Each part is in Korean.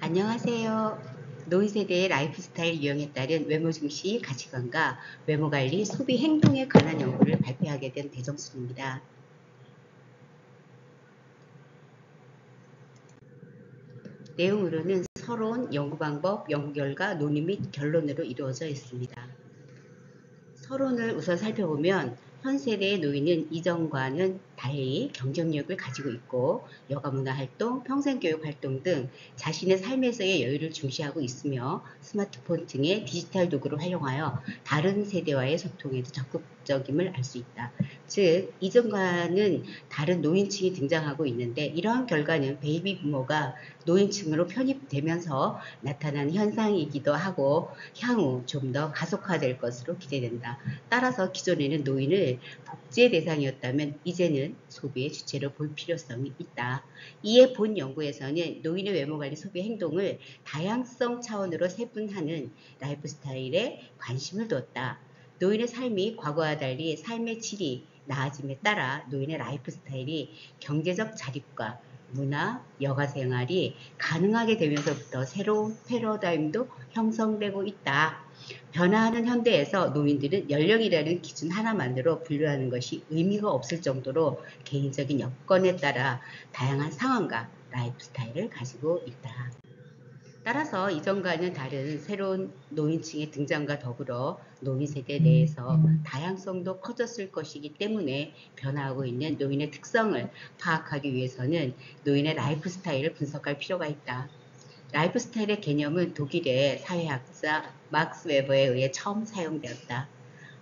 안녕하세요. 노인 세대의 라이프 스타일 유형에 따른 외모 중시 가치관과 외모 관리, 소비 행동에 관한 연구를 발표하게 된 대정순입니다. 내용으로는 서론, 연구 방법, 연구 결과, 논의 및 결론으로 이루어져 있습니다. 서론을 우선 살펴보면 현 세대의 노인은 이전과는 달리 경쟁력을 가지고 있고 여가 문화 활동, 평생교육 활동 등 자신의 삶에서의 여유를 중시하고 있으며 스마트폰 등의 디지털 도구를 활용하여 다른 세대와의 소통에도 적극적임을 알 수 있다. 즉 이전과는 다른 노인층이 등장하고 있는데 이러한 결과는 베이비 부모가 노인층으로 편입되면서 나타난 현상이기도 하고 향후 좀 더 가속화될 것으로 기대된다. 따라서 기존에는 노인을 복지의 대상이었다면 이제는 소비의 주체로 볼 필요성이 있다. 이에 본 연구에서는 노인의 외모관리 소비 행동을 다양성 차원으로 세분하는 라이프 스타일에 관심을 두었다. 노인의 삶이 과거와 달리 삶의 질이 나아짐에 따라 노인의 라이프 스타일이 경제적 자립과 문화, 여가 생활이 가능하게 되면서부터 새로운 패러다임도 형성되고 있다. 변화하는 현대에서 노인들은 연령이라는 기준 하나만으로 분류하는 것이 의미가 없을 정도로 개인적인 여건에 따라 다양한 상황과 라이프 스타일을 가지고 있다. 따라서 이전과는 다른 새로운 노인층의 등장과 더불어 노인 세대 내에서 다양성도 커졌을 것이기 때문에 변화하고 있는 노인의 특성을 파악하기 위해서는 노인의 라이프 스타일을 분석할 필요가 있다. 라이프 스타일의 개념은 독일의 사회학자 막스 웨버에 의해 처음 사용되었다.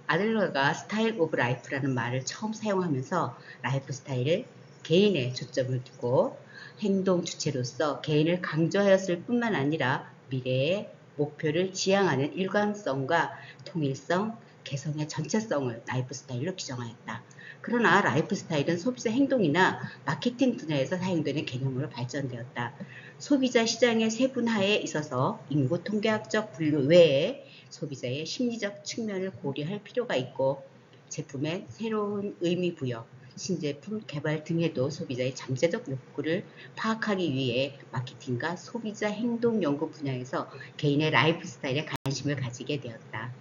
아들러가 스타일 오브 라이프라는 말을 처음 사용하면서 라이프 스타일을 개인에 초점을 두고 행동 주체로서 개인을 강조하였을 뿐만 아니라 미래의 목표를 지향하는 일관성과 통일성, 개성의 전체성을 라이프 스타일로 규정하였다. 그러나 라이프 스타일은 소비자 행동이나 마케팅 분야에서 사용되는 개념으로 발전되었다. 소비자 시장의 세분화에 있어서 인구 통계학적 분류 외에 소비자의 심리적 측면을 고려할 필요가 있고 제품의 새로운 의미 부여, 신제품 개발 등에도 소비자의 잠재적 욕구를 파악하기 위해 마케팅과 소비자 행동 연구 분야에서 개인의 라이프 스타일에 관심을 가지게 되었다.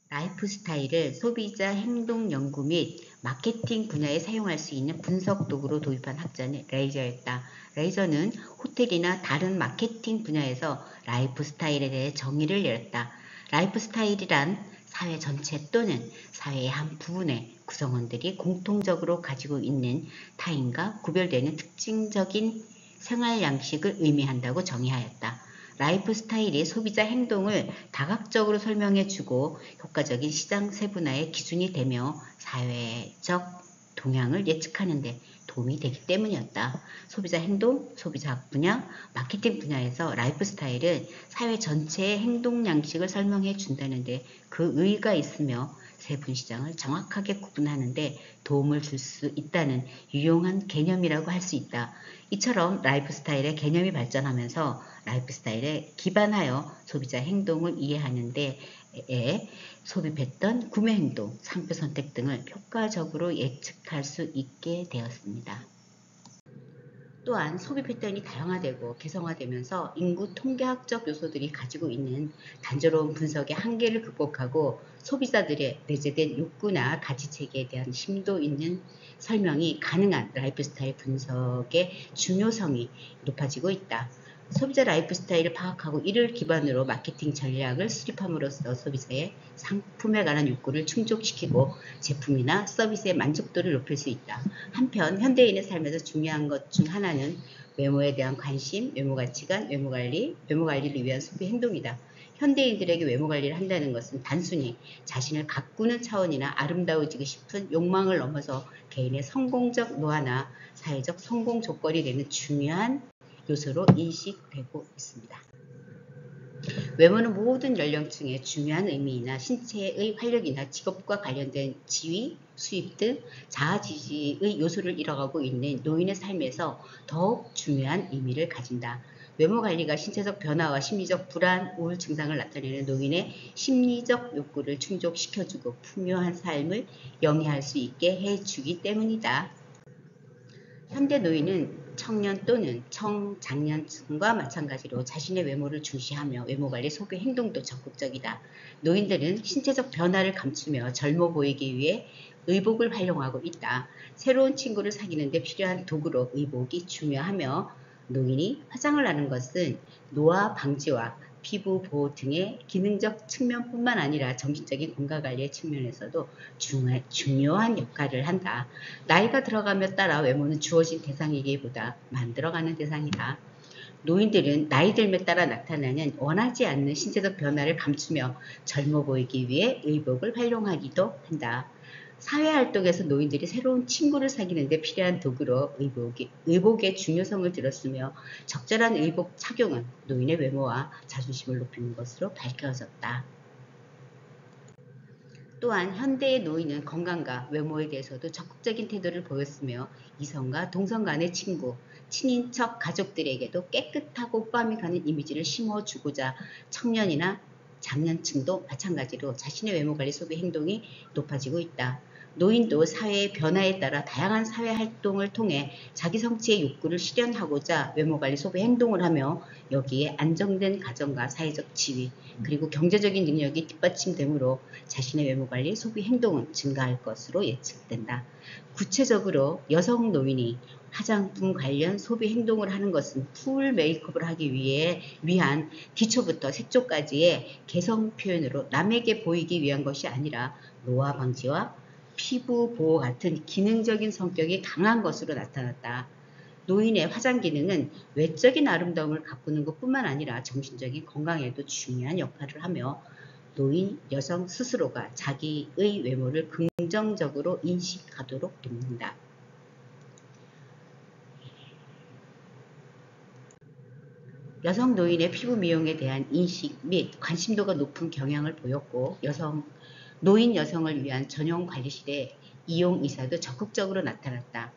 라이프 스타일을 소비자 행동 연구 및 마케팅 분야에 사용할 수 있는 분석 도구로 도입한 학자는 레이저였다. 레이저는 호텔이나 다른 마케팅 분야에서 라이프 스타일에 대해 정의를 내렸다. 라이프 스타일이란 사회 전체 또는 사회의 한 부분의 구성원들이 공통적으로 가지고 있는 타인과 구별되는 특징적인 생활 양식을 의미한다고 정의하였다. 라이프 스타일이 소비자 행동을 다각적으로 설명해주고 효과적인 시장 세분화의 기준이 되며 사회적 동향을 예측하는 데 도움이 되기 때문이었다. 소비자 행동, 소비자학 분야, 마케팅 분야에서 라이프 스타일은 사회 전체의 행동 양식을 설명해 준다는 데 그 의의가 있으며 세분 시장을 정확하게 구분하는 데 도움을 줄 수 있다는 유용한 개념이라고 할 수 있다. 이처럼 라이프 스타일의 개념이 발전하면서 라이프 스타일에 기반하여 소비자 행동을 이해하는 데에 소비 패턴, 구매 행동, 상표 선택 등을 효과적으로 예측할 수 있게 되었습니다. 또한 소비 패턴이 다양화되고 개성화되면서 인구 통계학적 요소들이 가지고 있는 단조로운 분석의 한계를 극복하고 소비자들의 내재된 욕구나 가치체계에 대한 심도 있는 설명이 가능한 라이프 스타일 분석의 중요성이 높아지고 있다. 소비자 라이프 스타일을 파악하고 이를 기반으로 마케팅 전략을 수립함으로써 소비자의 상품에 관한 욕구를 충족시키고 제품이나 서비스의 만족도를 높일 수 있다. 한편 현대인의 삶에서 중요한 것 중 하나는 외모에 대한 관심, 외모 가치관, 외모 관리를 위한 소비 행동이다. 현대인들에게 외모 관리를 한다는 것은 단순히 자신을 가꾸는 차원이나 아름다워지고 싶은 욕망을 넘어서 개인의 성공적 노화나 사회적 성공 조건이 되는 중요한 요소로 인식되고 있습니다. 외모는 모든 연령층의 중요한 의미이나 신체의 활력이나 직업과 관련된 지위, 수입 등 자아지지의 요소를 이뤄가고 있는 노인의 삶에서 더욱 중요한 의미를 가진다. 외모관리가 신체적 변화와 심리적 불안, 우울 증상을 나타내는 노인의 심리적 욕구를 충족시켜주고 풍요한 삶을 영위할 수 있게 해주기 때문이다. 현대 노인은 청년 또는 청장년층과 마찬가지로 자신의 외모를 중시하며 외모관리 소비 행동도 적극적이다. 노인들은 신체적 변화를 감추며 젊어 보이기 위해 의복을 활용하고 있다. 새로운 친구를 사귀는 데 필요한 도구로 의복이 중요하며 노인이 화장을 하는 것은 노화 방지와 피부 보호 등의 기능적 측면뿐만 아니라 정신적인 건강관리의 측면에서도 중요한 역할을 한다. 나이가 들어가며 따라 외모는 주어진 대상이기보다 만들어가는 대상이다. 노인들은 나이 들에 따라 나타나는 원하지 않는 신체적 변화를 감추며 젊어 보이기 위해 의복을 활용하기도 한다. 사회활동에서 노인들이 새로운 친구를 사귀는 데 필요한 도구로 의복의 중요성을 들었으며 적절한 의복 착용은 노인의 외모와 자존심을 높이는 것으로 밝혀졌다. 또한 현대의 노인은 건강과 외모에 대해서도 적극적인 태도를 보였으며 이성과 동성 간의 친구, 친인척 가족들에게도 깨끗하고 호감이 가는 이미지를 심어주고자 청년이나 장년층도 마찬가지로 자신의 외모관리 소비 행동이 높아지고 있다. 노인도 사회의 변화에 따라 다양한 사회활동을 통해 자기 성취의 욕구를 실현하고자 외모관리 소비 행동을 하며 여기에 안정된 가정과 사회적 지위 그리고 경제적인 능력이 뒷받침되므로 자신의 외모관리 소비 행동은 증가할 것으로 예측된다. 구체적으로 여성 노인이 화장품 관련 소비 행동을 하는 것은 풀 메이크업을 하기 위한 기초부터 색조까지의 개성 표현으로 남에게 보이기 위한 것이 아니라 노화 방지와 피부 보호 같은 기능적인 성격이 강한 것으로 나타났다. 노인의 화장 기능은 외적인 아름다움을 가꾸는 것뿐만 아니라 정신적인 건강에도 중요한 역할을 하며 노인 여성 스스로가 자기의 외모를 긍정적으로 인식하도록 돕는다. 여성 노인의 피부 미용에 대한 인식 및 관심도가 높은 경향을 보였고 노인 여성을 위한 전용 관리실의 이용 의사도 적극적으로 나타났다.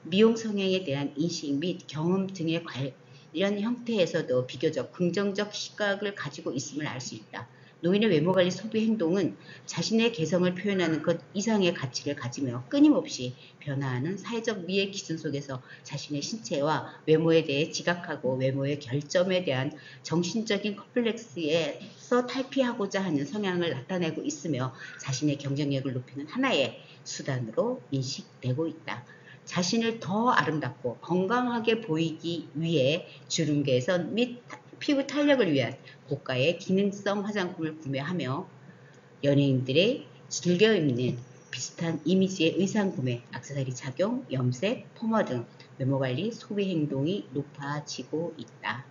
미용 성향에 대한 인식 및 경험 등의 관련 형태에서도 비교적 긍정적 시각을 가지고 있음을 알 수 있다. 노인의 외모관리 소비 행동은 자신의 개성을 표현하는 것 이상의 가치를 가지며 끊임없이 변화하는 사회적 미의 기준 속에서 자신의 신체와 외모에 대해 지각하고 외모의 결점에 대한 정신적인 컴플렉스에서 탈피하고자 하는 성향을 나타내고 있으며 자신의 경쟁력을 높이는 하나의 수단으로 인식되고 있다. 자신을 더 아름답고 건강하게 보이기 위해 주름 개선 및 피부 탄력을 위한 고가의 기능성 화장품을 구매하며 연예인들의 즐겨 입는 비슷한 이미지의 의상 구매, 액세서리 착용, 염색, 펌어 등 외모관리 소비 행동이 높아지고 있다.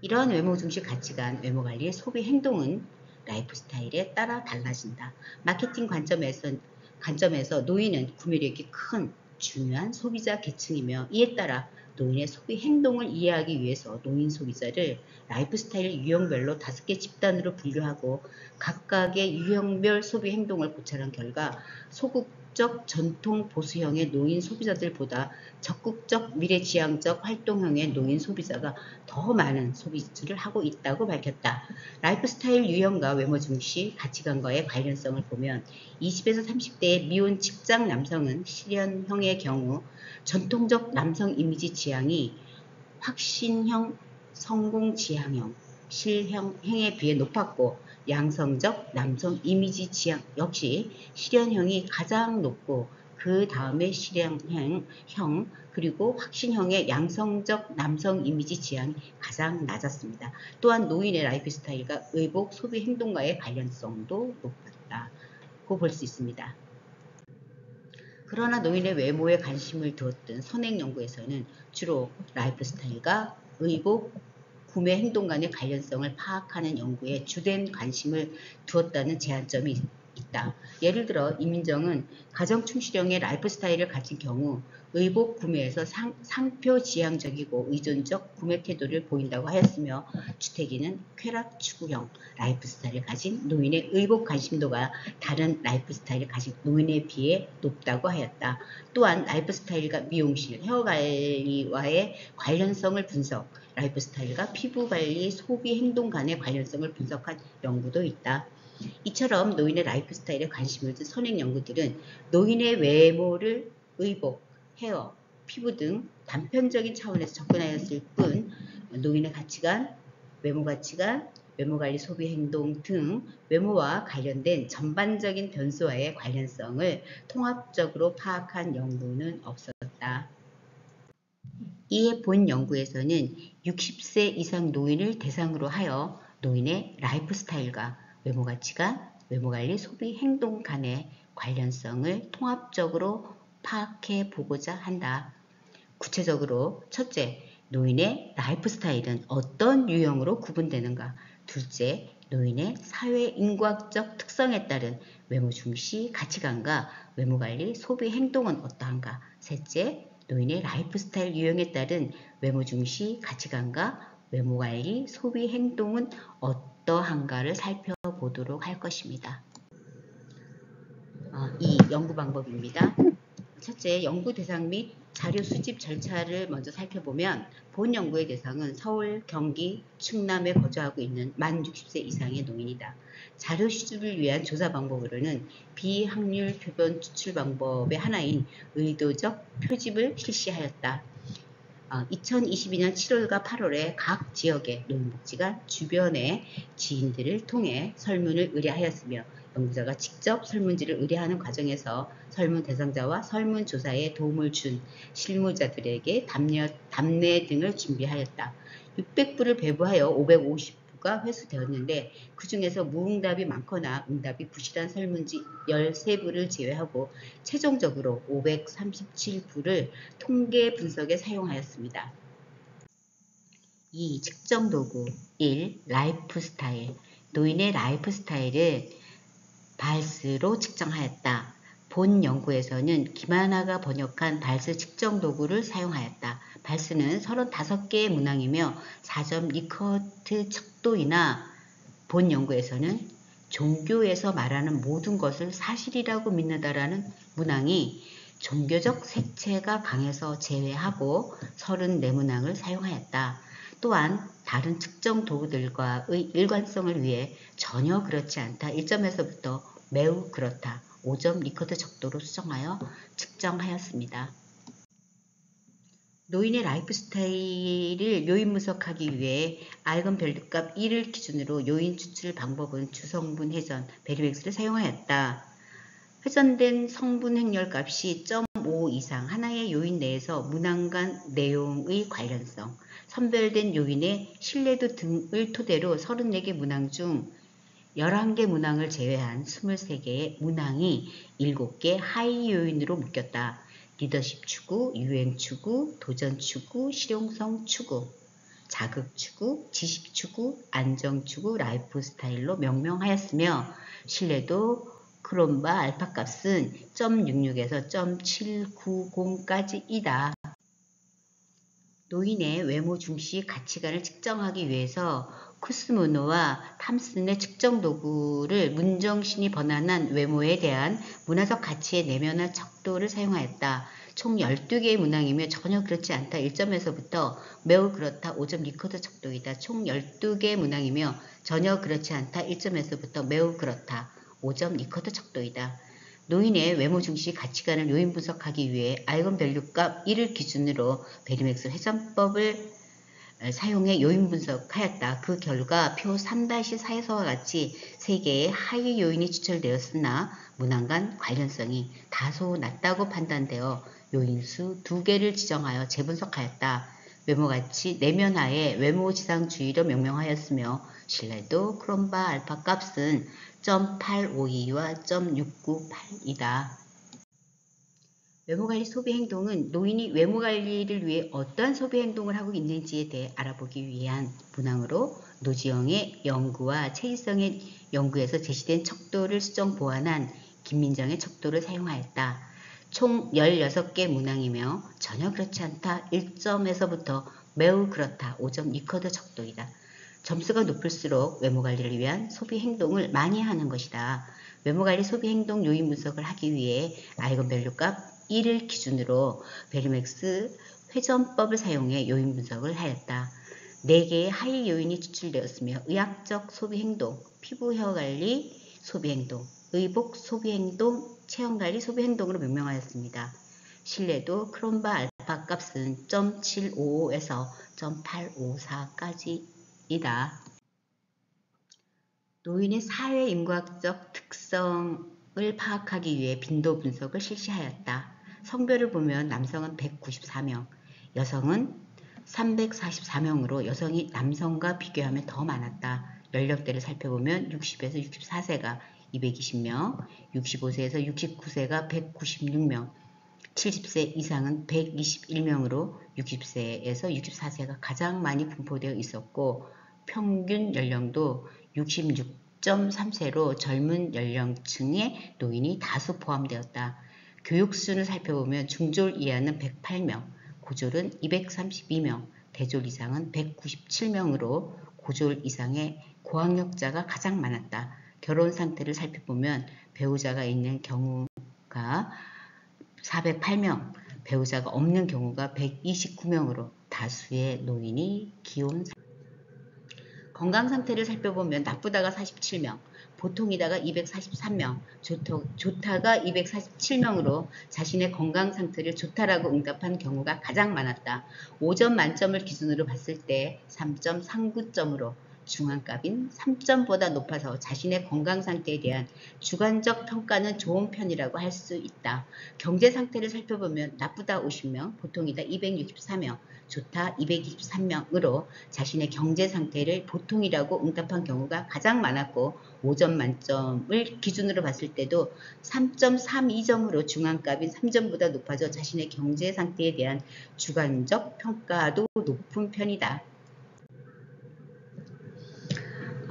이러한 외모 중시 가치관, 외모관리의 소비 행동은 라이프 스타일에 따라 달라진다. 마케팅 관점에서 노인은 구매력이 큰 중요한 소비자 계층이며 이에 따라 노인의 소비 행동을 이해하기 위해서 노인 소비자를 라이프 스타일 유형별로 5개 집단으로 분류하고 각각의 유형별 소비 행동을 고찰한 결과 소극적 전통 보수형의 노인 소비자들보다 적극적 미래지향적 활동형의 노인 소비자가 더 많은 소비를 하고 있다고 밝혔다. 라이프 스타일 유형과 외모 중시 가치관과의 관련성을 보면 20에서 30대의 미혼 직장 남성은 실현형의 경우 전통적 남성 이미지 지향이 확신형 성공 지향형 실현형에 비해 높았고 양성적 남성 이미지 지향 역시 실현형이 가장 높고 그 다음에 실현형 그리고 확신형의 양성적 남성 이미지 지향이 가장 낮았습니다. 또한 노인의 라이프 스타일과 의복 소비 행동과의 관련성도 높았다고 볼 수 있습니다. 그러나 노인의 외모에 관심을 두었던 선행 연구에서는 주로 라이프 스타일과 의복 구매 행동 간의 관련성을 파악하는 연구에 주된 관심을 두었다는 제한점이 있다. 예를 들어 이민정은 가정 충실형의 라이프 스타일을 가진 경우 의복 구매에서 상표 지향적이고 의존적 구매 태도를 보인다고 하였으며 주택이는 쾌락 추구형 라이프 스타일을 가진 노인의 의복 관심도가 다른 라이프 스타일을 가진 노인에 비해 높다고 하였다. 또한 라이프 스타일과 미용실, 헤어관리와의 관련성을 분석, 라이프 스타일과 피부관리, 소비 행동 간의 관련성을 분석한 연구도 있다. 이처럼 노인의 라이프 스타일에 관심을 둔 선행 연구들은 노인의 외모를 의복, 헤어, 피부 등 단편적인 차원에서 접근하였을 뿐 노인의 가치관, 외모 가치관, 외모관리 소비 행동 등 외모와 관련된 전반적인 변수와의 관련성을 통합적으로 파악한 연구는 없었다. 이에 본 연구에서는 60세 이상 노인을 대상으로 하여 노인의 라이프 스타일과 외모 가치관, 외모관리 소비 행동 간의 관련성을 통합적으로 파악해 보고자 한다. 구체적으로 첫째, 노인의 라이프 스타일은 어떤 유형으로 구분되는가? 둘째, 노인의 사회인과적 특성에 따른 외모 중시 가치관과 외모관리 소비 행동은 어떠한가? 셋째, 노인의 라이프 스타일 유형에 따른 외모 중시 가치관과 외모관리 소비 행동은 어떠한가를 살펴보도록 할 것입니다. 이 연구 방법입니다. 첫째, 연구 대상 및 자료 수집 절차를 먼저 살펴보면 본 연구의 대상은 서울, 경기, 충남에 거주하고 있는 만 60세 이상의 노인이다. 자료 수집을 위한 조사 방법으로는 비확률 표본 추출 방법의 하나인 의도적 표집을 실시하였다. 2022년 7월과 8월에 각 지역의 노인복지관 주변의 지인들을 통해 설문을 의뢰하였으며 연구자가 직접 설문지를 의뢰하는 과정에서 설문 대상자와 설문조사에 도움을 준 실무자들에게 답례 등을 준비하였다. 600부를 배부하여 550부가 회수되었는데 그 중에서 무응답이 많거나 응답이 부실한 설문지 13부를 제외하고 최종적으로 537부를 통계 분석에 사용하였습니다. 2. 측정 도구 1. 라이프 스타일 노인의 라이프 스타일을 발스로 측정하였다. 본 연구에서는 김하나가 번역한 발스 측정 도구를 사용하였다. 발스는 35개의 문항이며 4점 리커트 척도이나 본 연구에서는 종교에서 말하는 모든 것을 사실이라고 믿는다라는 문항이 종교적 색채가 강해서 제외하고 34문항을 사용하였다. 또한 다른 측정 도구들과의 일관성을 위해 전혀 그렇지 않다 1점에서부터 매우 그렇다 5점 리커트 척도로 수정하여 측정하였습니다. 노인의 라이프 스타일을 요인 분석하기 위해 알건 밸류값 1을 기준으로 요인 추출 방법은 주성분 회전 베리맥스를 사용하였다. 회전된 성분 행렬 값이 0.5 이상 하나의 요인 내에서 문항 간 내용의 관련성, 선별된 요인의 신뢰도 등을 토대로 34개 문항 중 11개 문항을 제외한 23개의 문항이 7개 하위 요인으로 묶였다. 리더십 추구, 유행 추구, 도전 추구, 실용성 추구, 자극 추구, 지식 추구, 안정 추구, 라이프 스타일로 명명하였으며 신뢰도 크롬바 알파 값은 0.66에서 0.790까지이다. 노인의 외모 중시 가치관을 측정하기 위해서 쿠스무노와 탐슨의 측정 도구를 문정신이 번안한 외모에 대한 문화적 가치의 내면화 척도를 사용하였다. 총 12개의 문항이며 전혀 그렇지 않다 1점에서부터 매우 그렇다 5점 리커트 척도이다. 총 12개의 문항이며 전혀 그렇지 않다 1점에서부터 매우 그렇다 5점 리커트 척도이다. 노인의 외모 중시 가치관을 요인 분석하기 위해 알건 밸류값 1을 기준으로 베리맥스 회전법을 사용해 요인 분석하였다. 그 결과 표 3-4에서와 같이 3개의 하위 요인이 추출되었으나 문항 간 관련성이 다소 낮다고 판단되어 요인수 2개를 지정하여 재분석하였다. 외모가치 내면하에 외모지상주의로 명명하였으며 신뢰도 크롬바 알파 값은 0.852와 0.698이다. 외모관리 소비행동은 노인이 외모관리를 위해 어떠한 소비행동을 하고 있는지에 대해 알아보기 위한 문항으로 노지영의 연구와 최희성의 연구에서 제시된 척도를 수정 보완한 김민정의 척도를 사용하였다. 총 16개 문항이며 전혀 그렇지 않다 1점에서부터 매우 그렇다 5점 리커트 척도이다. 점수가 높을수록 외모관리를 위한 소비행동을 많이 하는 것이다. 외모관리 소비행동 요인 분석을 하기 위해 알건 밸류값 1을 기준으로 베리맥스 회전법을 사용해 요인 분석을 하였다. 4개의 하위 요인이 추출되었으며 의학적 소비행동, 피부 헤어관리 소비행동, 의복 소비행동, 체형관리 소비행동으로 명명하였습니다. 신뢰도 크롬바 아파값은 0.755에서 0.854까지이다. 노인의 사회인과학적 특성을 파악하기 위해 빈도 분석을 실시하였다. 성별을 보면 남성은 194명, 여성은 344명으로 여성이 남성과 비교하면 더 많았다. 연령대를 살펴보면 60에서 64세가 220명, 65세에서 69세가 196명, 70세 이상은 121명으로 60세에서 64세가 가장 많이 분포되어 있었고 평균 연령도 66.3세로 젊은 연령층의 노인이 다수 포함되었다. 교육수를 살펴보면 중졸 이하는 108명, 고졸은 232명, 대졸 이상은 197명으로 고졸 이상의 고학력자가 가장 많았다. 결혼 상태를 살펴보면 배우자가 있는 경우가 408명, 배우자가 없는 경우가 129명으로 다수의 노인이 기혼 건강 상태를 살펴보면 나쁘다가 47명, 보통이다가 243명, 좋다가 247명으로 자신의 건강 상태를 좋다라고 응답한 경우가 가장 많았다. 5점 만점을 기준으로 봤을 때 3.39점으로 중앙값인 3점보다 높아서 자신의 건강 상태에 대한 주관적 평가는 좋은 편이라고 할 수 있다. 경제 상태를 살펴보면 나쁘다 50명, 보통이다 264명, 좋다 223명으로 자신의 경제 상태를 보통이라고 응답한 경우가 가장 많았고 5점 만점을 기준으로 봤을 때도 3.32점으로 중앙값인 3점보다 높아져 자신의 경제 상태에 대한 주관적 평가도 높은 편이다.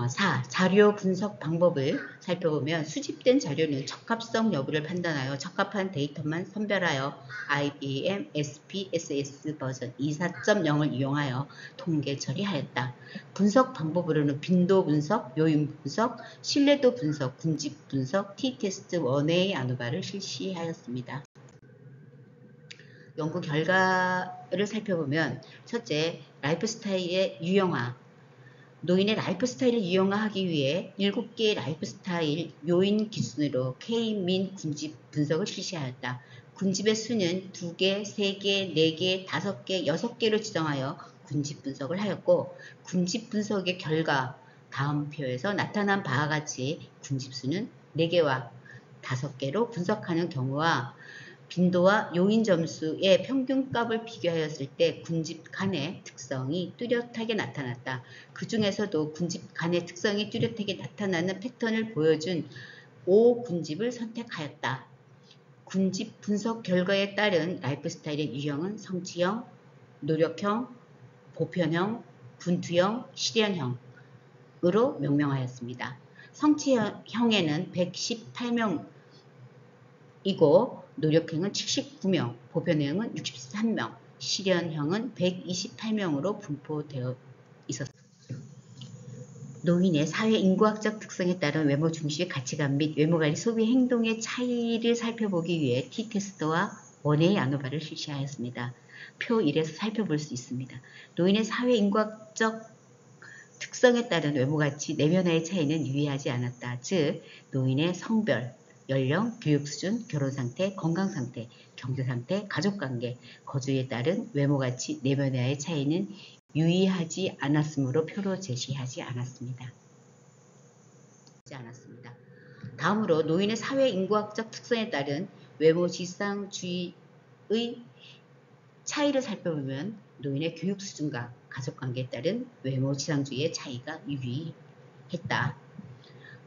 4. 자료 분석 방법을 살펴보면 수집된 자료는 적합성 여부를 판단하여 적합한 데이터만 선별하여 IBM SPSS 버전 24.0을 이용하여 통계 처리하였다. 분석 방법으로는 빈도 분석, 요인 분석, 신뢰도 분석, 군집 분석, t-테스트 원웨이 아누바를 실시하였습니다. 연구 결과를 살펴보면 첫째, 라이프 스타일의 유형화. 노인의 라이프 스타일을 유형화하기 위해 7개의 라이프 스타일 요인 기준으로 K-민 군집 분석을 실시하였다. 군집의 수는 2개, 3개, 4개, 5개, 6개로 지정하여 군집 분석을 하였고 군집 분석의 결과 다음 표에서 나타난 바와 같이 군집 수는 4개와 5개로 분석하는 경우와 빈도와 요인 점수의 평균값을 비교하였을 때 군집 간의 특성이 뚜렷하게 나타났다. 그 중에서도 군집 간의 특성이 뚜렷하게 나타나는 패턴을 보여준 5군집을 선택하였다. 군집 분석 결과에 따른 라이프 스타일의 유형은 성취형, 노력형, 보편형, 분투형, 실현형으로 명명하였습니다. 성취형에는 118명이고 노력형은 79명, 보편형은 63명, 실현형은 128명으로 분포되어 있었습니다. 노인의 사회인과학적 특성에 따른 외모 중시 가치관 및 외모관리 소비 행동의 차이를 살펴보기 위해 t-테스트와 원웨이 아누바를 실시하였습니다. 표 1에서 살펴볼 수 있습니다. 노인의 사회인과학적 특성에 따른 외모가치 내면화의 차이는 유의하지 않았다. 즉 노인의 성별, 연령, 교육수준, 결혼상태, 건강상태, 경제상태, 가족관계, 거주에 따른 외모가치 내면화의 차이는 유의하지 않았으므로 표로 제시하지 않았습니다. 다음으로 노인의 사회인과학적 특성에 따른 외모지상주의의 차이를 살펴보면 노인의 교육수준과 가족관계에 따른 외모지상주의의 차이가 유의했다.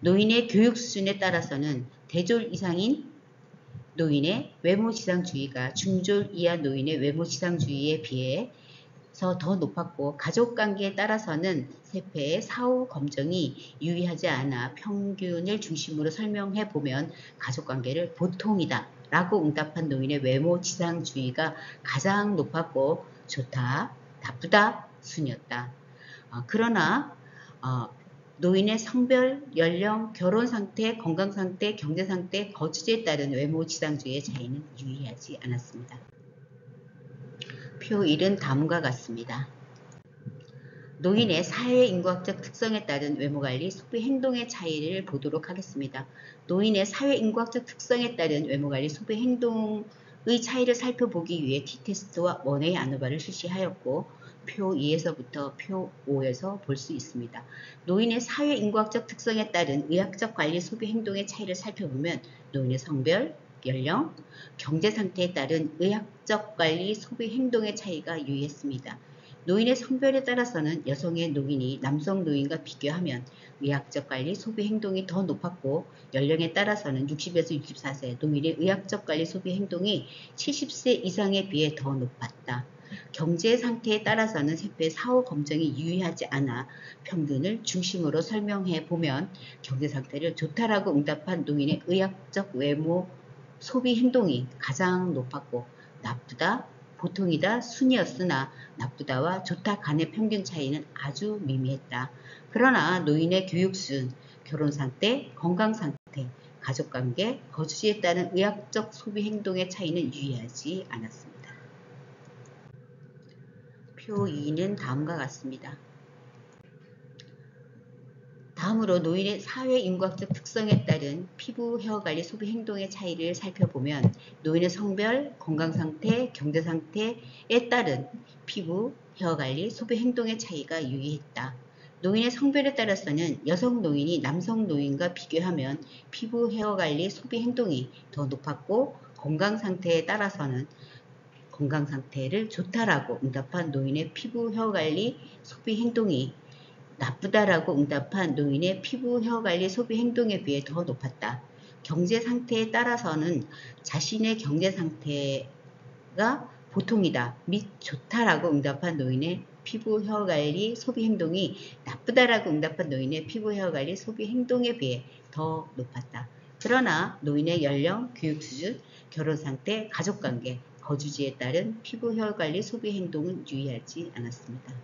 노인의 교육수준에 따라서는 대졸 이상인 노인의 외모지상주의가 중졸 이하 노인의 외모지상주의에 비해서 더 높았고 가족관계에 따라서는 세페의 사후 검증이 유의하지 않아 평균을 중심으로 설명해 보면 가족관계를 보통이다 라고 응답한 노인의 외모지상주의가 가장 높았고 좋다, 나쁘다 순이었다. 그러나 노인의 성별, 연령, 결혼상태, 건강상태, 경제상태, 거주지에 따른 외모지상주의의 차이는 유의하지 않았습니다. 표 1은 다음과 같습니다. 노인의 사회인과학적 특성에 따른 외모관리, 소비 행동의 차이를 보도록 하겠습니다. 노인의 사회인과학적 특성에 따른 외모관리, 소비 행동의 차이를 살펴보기 위해 t테스트와 원웨이 아노바를 실시하였고 표 2에서부터 표 5에서 볼 수 있습니다. 노인의 사회인과학적 특성에 따른 의학적 관리 소비 행동의 차이를 살펴보면 노인의 성별, 연령, 경제 상태에 따른 의학적 관리 소비 행동의 차이가 유의했습니다. 노인의 성별에 따라서는 여성의 노인이 남성 노인과 비교하면 의학적 관리 소비 행동이 더 높았고 연령에 따라서는 60에서 64세 노인의 의학적 관리 소비 행동이 70세 이상에 비해 더 높았다. 경제 상태에 따라서는 세포의 사후 검증이 유의하지 않아 평균을 중심으로 설명해 보면 경제 상태를 좋다라고 응답한 노인의 의학적 외모 소비 행동이 가장 높았고 나쁘다, 보통이다, 순이었으나 나쁘다와 좋다 간의 평균 차이는 아주 미미했다. 그러나 노인의 교육 수준, 결혼 상태, 건강 상태, 가족관계, 거주지에 따른 의학적 소비 행동의 차이는 유의하지 않았습니다. 표 2는 다음과 같습니다. 다음으로 노인의 사회인과학적 특성에 따른 피부, 헤어관리, 소비 행동의 차이를 살펴보면 노인의 성별, 건강상태, 경제상태에 따른 피부, 헤어관리, 소비 행동의 차이가 유의했다. 노인의 성별에 따라서는 여성 노인이 남성 노인과 비교하면 피부, 헤어관리, 소비 행동이 더 높았고 건강상태에 따라서는 건강상태를 좋다라고 응답한 노인의 피부, 헤어관리, 소비 행동이 나쁘다라고 응답한 노인의 피부, 헤어관리, 소비 행동에 비해 더 높았다. 경제 상태에 따라서는 자신의 경제 상태가 보통이다 및 좋다라고 응답한 노인의 피부, 헤어관리, 소비 행동이 나쁘다라고 응답한 노인의 피부, 헤어관리, 소비 행동에 비해 더 높았다. 그러나 노인의 연령, 교육 수준, 결혼 상태, 가족관계, 거주지에 따른 피부, 헤어관리, 소비 행동은 유의하지 않았습니다.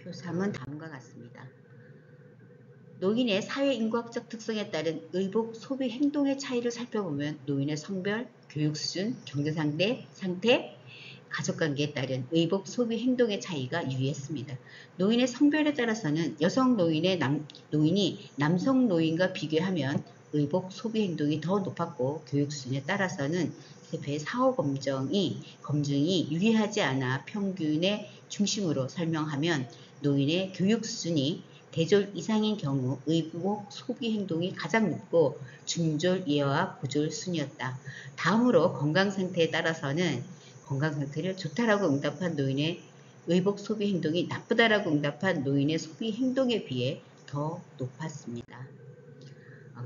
표 3은 다음과 같습니다. 노인의 사회인과학적 특성에 따른 의복, 소비 행동의 차이를 살펴보면 노인의 성별, 교육 수준, 경제 상태, 가족관계에 따른 의복, 소비 행동의 차이가 유의했습니다. 노인의 성별에 따라서는 여성 노인이 남성 노인과 비교하면 의복, 소비 행동이 더 높았고 교육 수준에 따라서는 세포의 사후 검증이 유리하지 않아 평균의 중심으로 설명하면 노인의 교육 수준이 대졸 이상인 경우 의복 소비 행동이 가장 높고 중졸 이하와 고졸 순이었다. 다음으로 건강 상태에 따라서는 건강 상태를 좋다라고 응답한 노인의 의복 소비 행동이 나쁘다라고 응답한 노인의 소비 행동에 비해 더 높았습니다.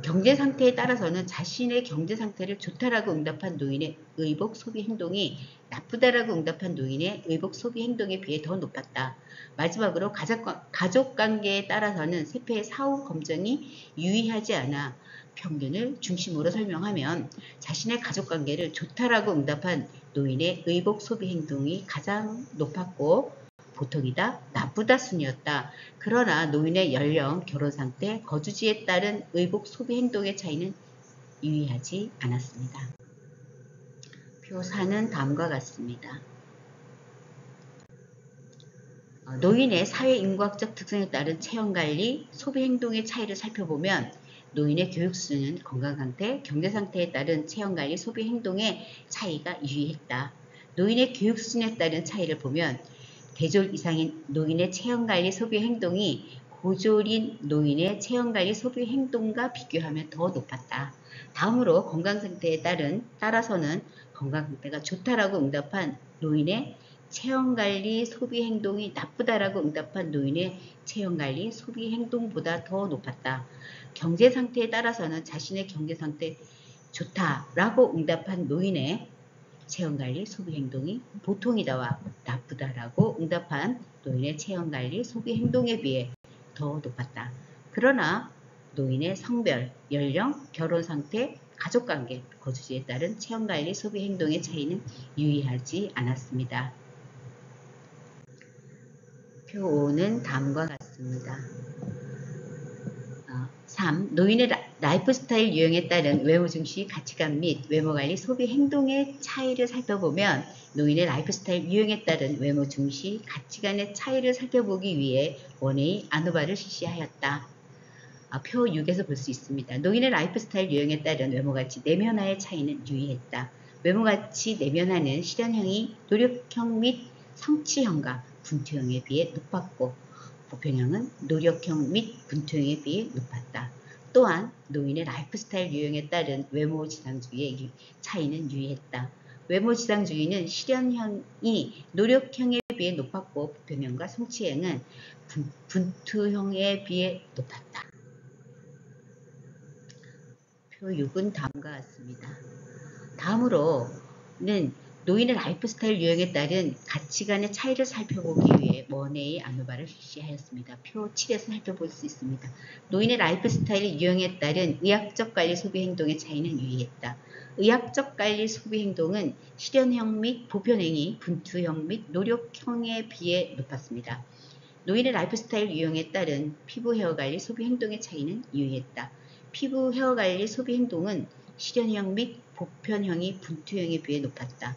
경제 상태에 따라서는 자신의 경제 상태를 좋다라고 응답한 노인의 의복 소비 행동이 나쁘다라고 응답한 노인의 의복 소비 행동에 비해 더 높았다. 마지막으로 가족관계에 따라서는 세포의 사후 검증이 유의하지 않아 평균을 중심으로 설명하면 자신의 가족관계를 좋다라고 응답한 노인의 의복 소비 행동이 가장 높았고 보통이다, 나쁘다 순이었다. 그러나 노인의 연령, 결혼 상태, 거주지에 따른 의복 소비 행동의 차이는 유의하지 않았습니다. 표 4는 다음과 같습니다. 노인의 사회인과학적 특성에 따른 체형관리, 소비 행동의 차이를 살펴보면 노인의 교육 수준은 건강상태, 경제상태에 따른 체형관리, 소비 행동의 차이가 유의했다. 노인의 교육 수준에 따른 차이를 보면 대졸 이상인 노인의 체형관리 소비 행동이 고졸인 노인의 체형관리 소비 행동과 비교하면 더 높았다. 다음으로 건강상태에 따라서는 건강상태가 좋다라고 응답한 노인의 체형관리 소비 행동이 나쁘다라고 응답한 노인의 체형관리 소비 행동보다 더 높았다. 경제상태에 따라서는 자신의 경제상태 좋다라고 응답한 노인의 체형관리 소비 행동이 보통이다와 나쁘다라고 응답한 노인의 체형관리 소비 행동에 비해 더 높았다. 그러나 노인의 성별, 연령, 결혼 상태, 가족관계, 거주지에 따른 체형관리 소비 행동의 차이는 유의하지 않았습니다. 표 5는 다음과 같습니다. 3. 노인의 라이프 스타일 유형에 따른 외모 중시 가치관 및 외모관리 소비 행동의 차이를 살펴보면 노인의 라이프 스타일 유형에 따른 외모 중시 가치관의 차이를 살펴보기 위해 원웨이 아노바를 실시하였다. 표 6에서 볼 수 있습니다. 노인의 라이프 스타일 유형에 따른 외모가치 내면화의 차이는 유의했다. 외모같이 내면하는 실현형이 노력형 및 성취형과 분투형에 비해 높았고 보편형은 노력형 및 분투형에 비해 높았다. 또한 노인의 라이프 스타일 유형에 따른 외모 지상주의의 차이는 유의했다. 외모 지상주의는 실현형이 노력형에 비해 높았고 보편형과 성취형은 분투형에 비해 높았다. 표 6은 다음과 같습니다. 다음으로는 노인의 라이프 스타일 유형에 따른 가치관의 차이를 살펴보기 위해 머네의 아노바를 실시하였습니다. 표 7에서 살펴볼 수 있습니다. 노인의 라이프 스타일 유형에 따른 의학적 관리 소비 행동의 차이는 유의했다. 의학적 관리 소비 행동은 실현형 및 보편행위, 분투형 및 노력형에 비해 높았습니다. 노인의 라이프 스타일 유형에 따른 피부 헤어 관리 소비 행동의 차이는 유의했다. 피부 헤어 관리 소비 행동은 실현형 및 보편형이 분투형에 비해 높았다.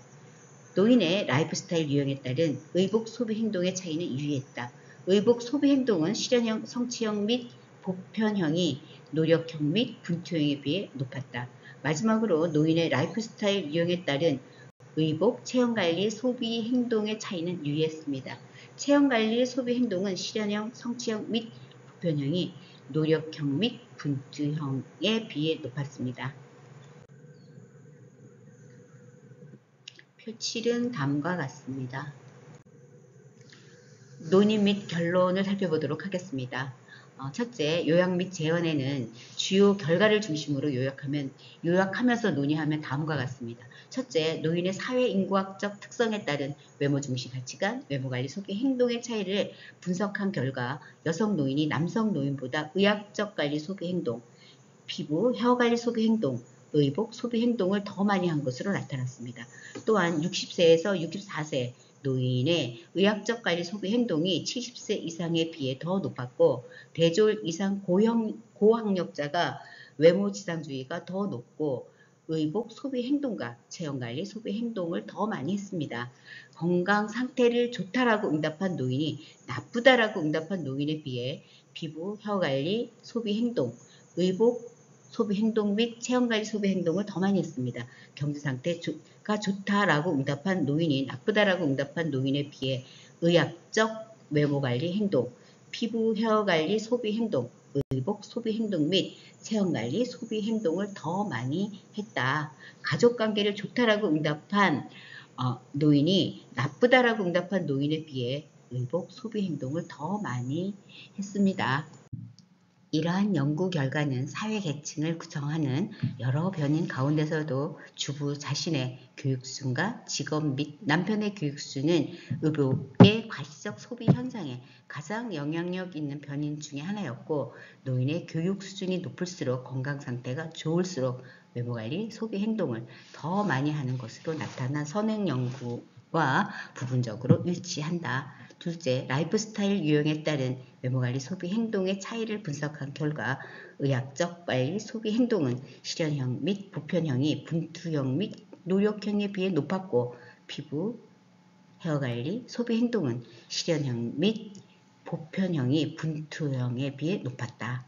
노인의 라이프 스타일 유형에 따른 의복 소비 행동의 차이는 유의했다. 의복 소비 행동은 실현형, 성취형 및 보편형이 노력형 및 분투형에 비해 높았다. 마지막으로 노인의 라이프 스타일 유형에 따른 의복, 체형관리, 소비 행동의 차이는 유의했습니다. 체형관리, 소비 행동은 실현형, 성취형 및 보편형이 노력형 및 분투형에 비해 높았습니다. 표 7은 다음과 같습니다. 논의 및 결론을 살펴보도록 하겠습니다. 첫째, 요약 및 재현에는 주요 결과를 중심으로 요약하면서 논의하면 다음과 같습니다. 첫째, 노인의 사회인구학적 특성에 따른 외모 중시 가치관, 외모관리 소비 행동의 차이를 분석한 결과 여성 노인이 남성 노인보다 의학적 관리 소비 행동, 피부, 헤어관리 소비 행동, 의복 소비 행동을 더 많이 한 것으로 나타났습니다. 또한 60세에서 64세 노인의 의학적 관리 소비 행동이 70세 이상에 비해 더 높았고 대졸 이상 고학력자가 외모 지상주의가 더 높고 의복 소비 행동과 체형관리 소비 행동을 더 많이 했습니다. 건강 상태를 좋다라고 응답한 노인이 나쁘다라고 응답한 노인에 비해 피부, 혀관리, 소비 행동, 의복 소비 행동 및 체형관리 소비 행동을 더 많이 했습니다. 경제상태가 좋다라고 응답한 노인이 나쁘다라고 응답한 노인에 비해 의학적 외모관리 행동, 피부 헤어관리 소비 행동, 의복 소비 행동 및 체형관리 소비 행동을 더 많이 했다. 가족관계를 좋다라고 응답한 노인이 나쁘다라고 응답한 노인에 비해 의복 소비 행동을 더 많이 했습니다. 이러한 연구 결과는 사회계층을 구성하는 여러 변인 가운데서도 주부 자신의 교육순과 직업 및 남편의 교육순은 의복의 과시적 소비 현상에 가장 영향력 있는 변인 중의 하나였고 노인의 교육 수준이 높을수록 건강 상태가 좋을수록 외모관리, 소비 행동을 더 많이 하는 것으로 나타난 선행 연구와 부분적으로 일치한다. 둘째, 라이프 스타일 유형에 따른 외모관리 소비 행동의 차이를 분석한 결과 의학적 관리 소비 행동은 실현형 및 보편형이 분투형 및 노력형에 비해 높았고 피부, 헤어관리 소비 행동은 실현형 및 보편형이 분투형에 비해 높았다.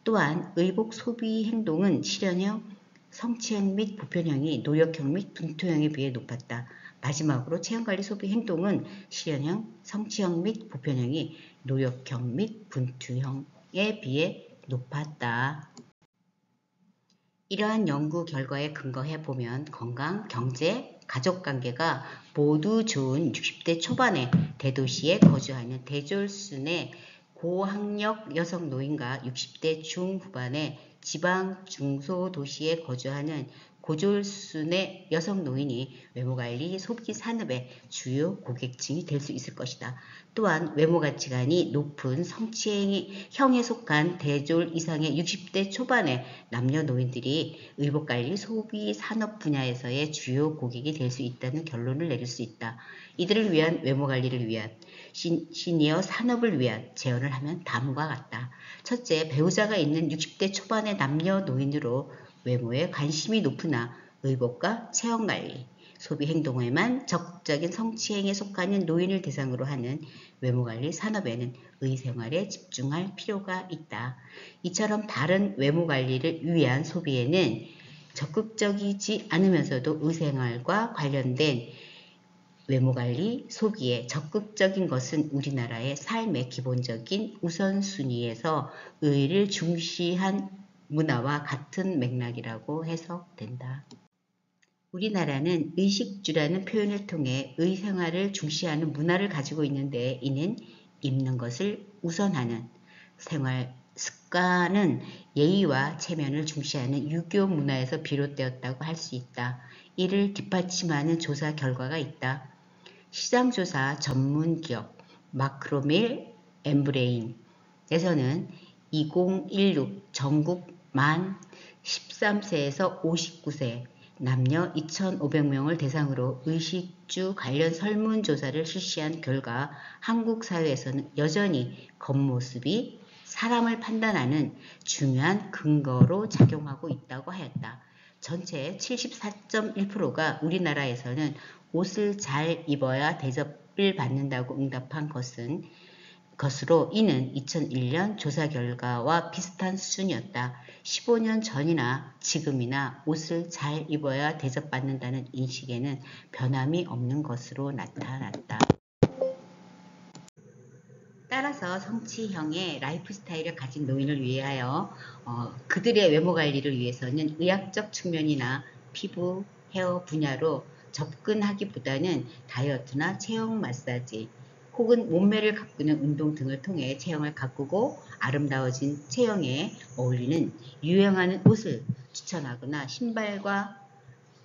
또한 의복 소비 행동은 실현형, 성취형 및 보편형이 노력형 및 분투형에 비해 높았다. 마지막으로 체형관리 소비 행동은 실현형, 성취형 및 보편형이 노력형 및 분투형에 비해 높았다. 이러한 연구 결과에 근거해 보면 건강, 경제, 가족관계가 모두 좋은 60대 초반의 대도시에 거주하는 대졸순의 고학력 여성 노인과 60대 중후반의 지방 중소도시에 거주하는 고졸순의 여성 노인이 외모관리 소비 산업의 주요 고객층이 될 수 있을 것이다. 또한 외모가치관이 높은 성취형에 속한 대졸 이상의 60대 초반의 남녀노인들이 의복관리 소비 산업 분야에서의 주요 고객이 될 수 있다는 결론을 내릴 수 있다. 이들을 위한 외모관리를 위한 시니어 산업을 위한 제언을 하면 다음과 같다. 첫째, 배우자가 있는 60대 초반의 남녀노인으로 외모에 관심이 높으나 의복과 체형관리, 소비 행동에만 적극적인 성취행에 속하는 노인을 대상으로 하는 외모관리 산업에는 의생활에 집중할 필요가 있다. 이처럼 바른 외모관리를 위한 소비에는 적극적이지 않으면서도 의생활과 관련된 외모관리, 소비에 적극적인 것은 우리나라의 삶의 기본적인 우선순위에서 의를 중시한 문화와 같은 맥락이라고 해석된다. 우리나라는 의식주라는 표현을 통해 의생활을 중시하는 문화를 가지고 있는데, 이는 입는 것을 우선하는 생활 습관은 예의와 체면을 중시하는 유교 문화에서 비롯되었다고 할 수 있다. 이를 뒷받침하는 조사 결과가 있다. 시장조사 전문기업 마크로밀 엠브레인에서는 2016 전국 만 13세에서 59세 남녀 2,500명을 대상으로 의식주 관련 설문조사를 실시한 결과 한국 사회에서는 여전히 겉모습이 사람을 판단하는 중요한 근거로 작용하고 있다고 하였다. 전체 74.1%가 우리나라에서는 옷을 잘 입어야 대접을 받는다고 응답한 것으로, 이는 2001년 조사 결과와 비슷한 수준이었다. 15년 전이나 지금이나 옷을 잘 입어야 대접받는다는 인식에는 변함이 없는 것으로 나타났다. 따라서 성취형의 라이프 스타일을 가진 노인을 위하여 그들의 외모 관리를 위해서는 의학적 측면이나 피부, 헤어 분야로 접근하기보다는 다이어트나 체형 마사지 혹은 몸매를 가꾸는 운동 등을 통해 체형을 가꾸고 아름다워진 체형에 어울리는 유행하는 옷을 추천하거나 신발과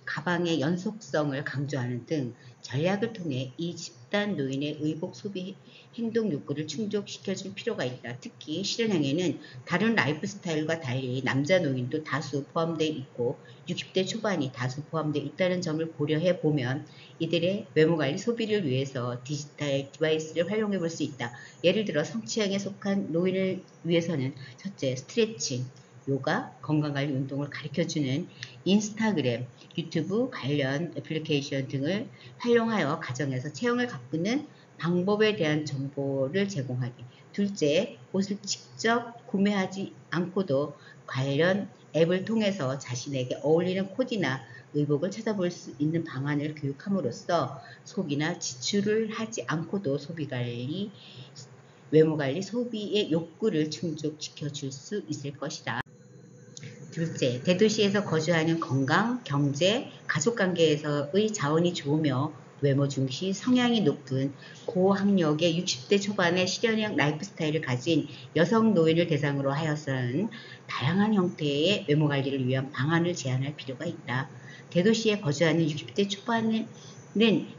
가방의 연속성을 강조하는 등 전략을 통해 이 집단 노인의 의복 소비 행동 욕구를 충족시켜줄 필요가 있다. 특히 실현형에는 다른 라이프 스타일과 달리 남자 노인도 다수 포함되어 있고 60대 초반이 다수 포함되어 있다는 점을 고려해 보면 이들의 외모관리 소비를 위해서 디지털 디바이스를 활용해 볼 수 있다. 예를 들어 성취형에 속한 노인을 위해서는 첫째, 스트레칭, 요가, 건강관리 운동을 가르쳐주는 인스타그램, 유튜브 관련 애플리케이션 등을 활용하여 가정에서 체형을 가꾸는 방법에 대한 정보를 제공하기. 둘째, 옷을 직접 구매하지 않고도 관련 앱을 통해서 자신에게 어울리는 코디나 의복을 찾아볼 수 있는 방안을 교육함으로써 소비나 지출을 하지 않고도 외모관리 소비의 욕구를 충족시켜 줄 수 있을 것이다. 둘째, 대도시에서 거주하는 건강, 경제, 가족관계에서의 자원이 좋으며 외모 중시 성향이 높은 고학력의 60대 초반의 실현형 라이프 스타일을 가진 여성 노인을 대상으로 하여서는 다양한 형태의 외모 관리를 위한 방안을 제안할 필요가 있다. 대도시에 거주하는 60대 초반은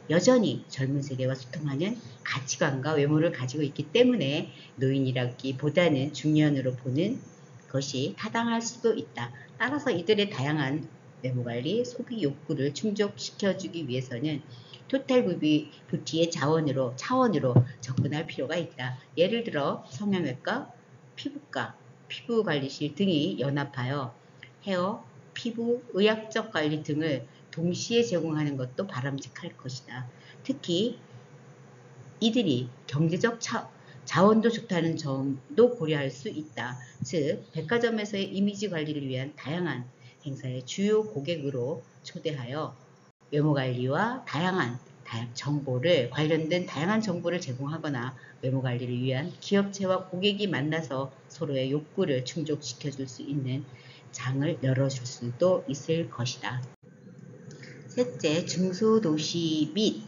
여전히 젊은 세대와 소통하는 가치관과 외모를 가지고 있기 때문에 노인이라기보다는 중년으로 보는 것이 타당할 수도 있다. 따라서 이들의 다양한 외모관리, 소비 욕구를 충족시켜주기 위해서는 토탈 뷰티의 차원으로 접근할 필요가 있다. 예를 들어 성형외과, 피부과, 피부관리실 등이 연합하여 헤어, 피부, 의학적 관리 등을 동시에 제공하는 것도 바람직할 것이다. 특히 이들이 경제적 자원도 좋다는 점도 고려할 수 있다. 즉, 백화점에서의 이미지 관리를 위한 다양한 행사의 주요 고객으로 초대하여 외모관리와 관련된 다양한 정보를 제공하거나 외모관리를 위한 기업체와 고객이 만나서 서로의 욕구를 충족시켜 줄 수 있는 장을 열어줄 수도 있을 것이다. 셋째, 중소도시 및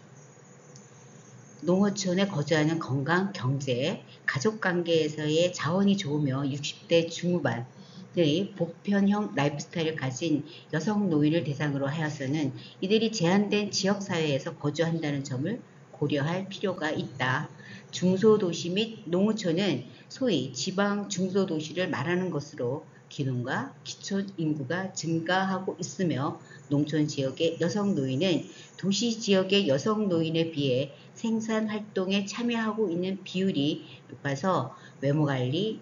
농어촌에 거주하는 건강, 경제, 가족관계에서의 자원이 좋으며 60대 중후반의 보편형 라이프 스타일을 가진 여성 노인을 대상으로 하여서는 이들이 제한된 지역사회에서 거주한다는 점을 고려할 필요가 있다. 중소도시 및 농어촌은 소위 지방 중소도시를 말하는 것으로 기농과 기촌 인구가 증가하고 있으며 농촌 지역의 여성 노인은 도시 지역의 여성 노인에 비해 생산 활동에 참여하고 있는 비율이 높아서 외모관리를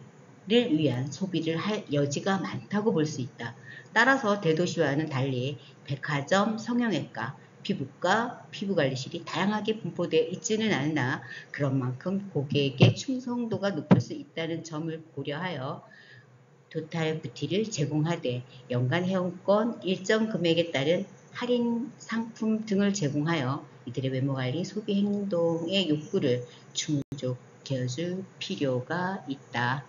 위한 소비를 할 여지가 많다고 볼 수 있다. 따라서 대도시와는 달리 백화점, 성형외과, 피부과, 피부관리실이 다양하게 분포되어 있지는 않으나 그런 만큼 고객의 충성도가 높을 수 있다는 점을 고려하여 토탈 부티를 제공하되 연간 회원권 일정 금액에 따른 할인 상품 등을 제공하여 이들의 외모관리 소비 행동의 욕구를 충족해줄 필요가 있다.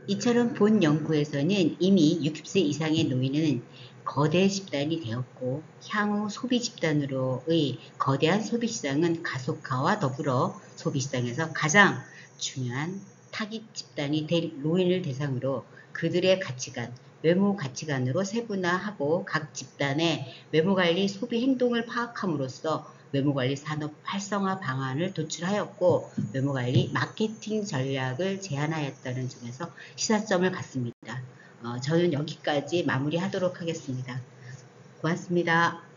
이처럼 본 연구에서는 이미 60세 이상의 노인은 거대 집단이 되었고 향후 소비 집단으로의 거대한 소비시장은 가속화와 더불어 소비시장에서 가장 중요한 타깃 집단이 될 노인을 대상으로 그들의 가치관, 외모 가치관으로 세분화하고 각 집단의 외모관리 소비 행동을 파악함으로써 외모관리 산업 활성화 방안을 도출하였고 외모관리 마케팅 전략을 제안하였다는 점에서 시사점을 갖습니다. 저는 여기까지 마무리하도록 하겠습니다. 고맙습니다.